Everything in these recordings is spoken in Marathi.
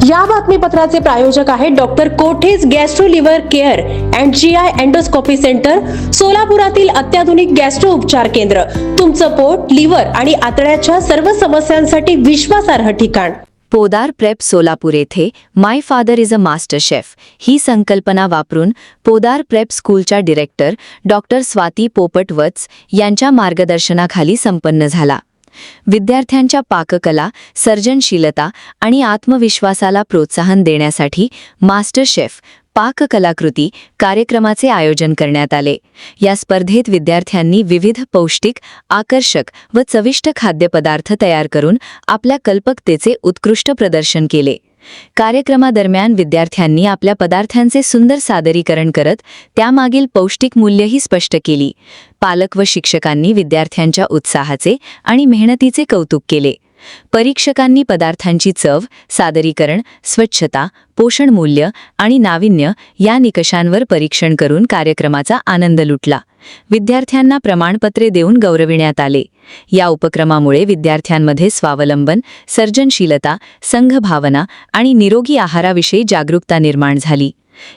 या बातमीपत्राचे प्रायोजक आहेत डॉक्टर कोठेज gastro liver care and GI endoscopy centre, सोलापुरातील अत्याधुनिक गॅस्ट्रो उपचार केंद्र. तुमचं पोट, लिव्हर आणि आतड्याच्या सर्व समस्यांसाठी विश्वासार्ह ठिकाण. पोदार प्रेप सोलापूर येथे my father is a master chef ही संकल्पना वापरून पोदार प्रेप स्कूलच्या डिरेक्टर डॉक्टर स्वाती पोपट वत्स यांच्या मार्गदर्शनाखाली संपन्न झाला. विद्यार्थ्यांच्या पाककला, सर्जनशीलता आणि आत्मविश्वासाला प्रोत्साहन देण्यासाठी मास्टर शेफ पाककलाकृती कार्यक्रमाचे आयोजन करण्यात आले. या स्पर्धेत विद्यार्थ्यांनी विविध पौष्टिक, आकर्षक व चविष्ट खाद्यपदार्थ तयार करून आपल्या कल्पकतेचे उत्कृष्ट प्रदर्शन केले. कार्यक्रमादरम्यान विद्यार्थ्यांनी आपल्या पदार्थांचे सुंदर सादरीकरण करत त्यामागील पौष्टिक मूल्यही स्पष्ट केली. पालक व शिक्षकांनी विद्यार्थ्यांच्या उत्साहाचे आणि मेहनतीचे कौतुक केले. परीक्षकांनी पदार्थांची चव, सादरीकरण, स्वच्छता, पोषण मूल्य आणि नाविन्य या निकषांवर परीक्षण करून कार्यक्रमाचा आनंद लुटला. विद्यार्थ्यांना प्रमाणपत्रे देऊन गौरविण्यात आले. या उपक्रमामुळे विद्यार्थ्यांमध्ये स्वावलंबन, सर्जनशीलता, संघभावना आणि निरोगी आहाराविषयी जागरूकता निर्माण झाली.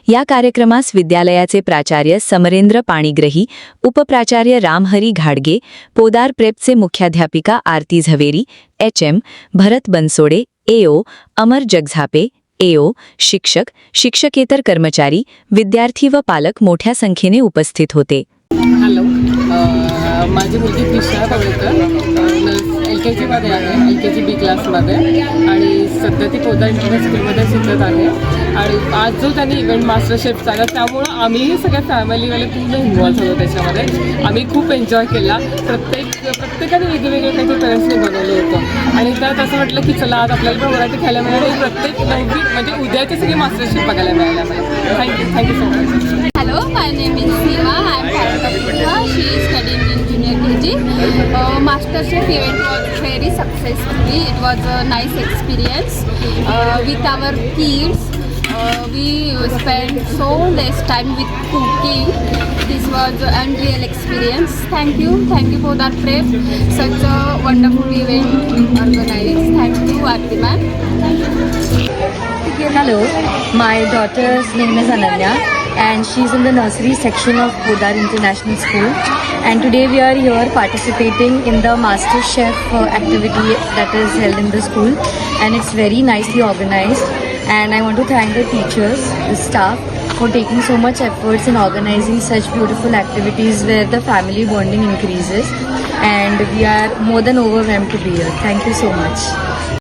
या कार्यक्रमास विद्यालयाचे प्राचार्य समरेंद्र पाणीग्रही, उपप्राचार्य रामहरी घाडगे, पोदार प्रेपचे मुख्याध्यापिका आरती झवेरी, HM, भरत बनसोडे, AO, अमर जगझापे, AO, शिक्षक, शिक्षकेतर कर्मचारी, विद्यार्थी व पालक मोठ्या संख्येने उपस्थित होते. हॅलो, माझी मुलगी दिशा पवळेकर LKG मध्ये आहे, LKG B क्लासमध्ये, आणि सध्या ती पोदार इंटरनॅशनल स्कूलमध्ये शिकत आहे. आणि आज जो त्यांनी इव्हेंट मास्टर शेफ चालला त्यामुळं आम्हीही सगळ्या फॅमिलीवाले पूर्ण इन्व्हॉल्व झालो त्याच्यामध्ये. आम्ही खूप एन्जॉय केला. प्रत्येकाने वेगवेगळे काहीतरी पेरेंट्सने बनवलं होतं आणि त्यात असं वाटलं की चला आज आपल्याला पण व्हरायटी खायला मिळाली. प्रत्येक नवीन म्हणजे उद्याचे सगळे मास्टर शेफ बघायला मिळाल्या मला. Thank you so much. Hello, my name is Seema. I am part of Pooja. She is studying in junior KG. MasterChef event was very successful. It was a nice experience with our kids. We spent so less time with cooking. This was an unreal experience. Thank you Podar Prep. Such a wonderful event organized. Thank you, Aarti ma'am. Hello, my daughter's name is Ananya and she's in the nursery section of Podar International School, and today we are here participating in the Master Chef activity that is held in the school, and it's very nicely organized, and I want to thank the teachers, the staff for taking so much efforts in organizing such beautiful activities where the family bonding increases, and we are more than overwhelmed to be here. Thank you so much.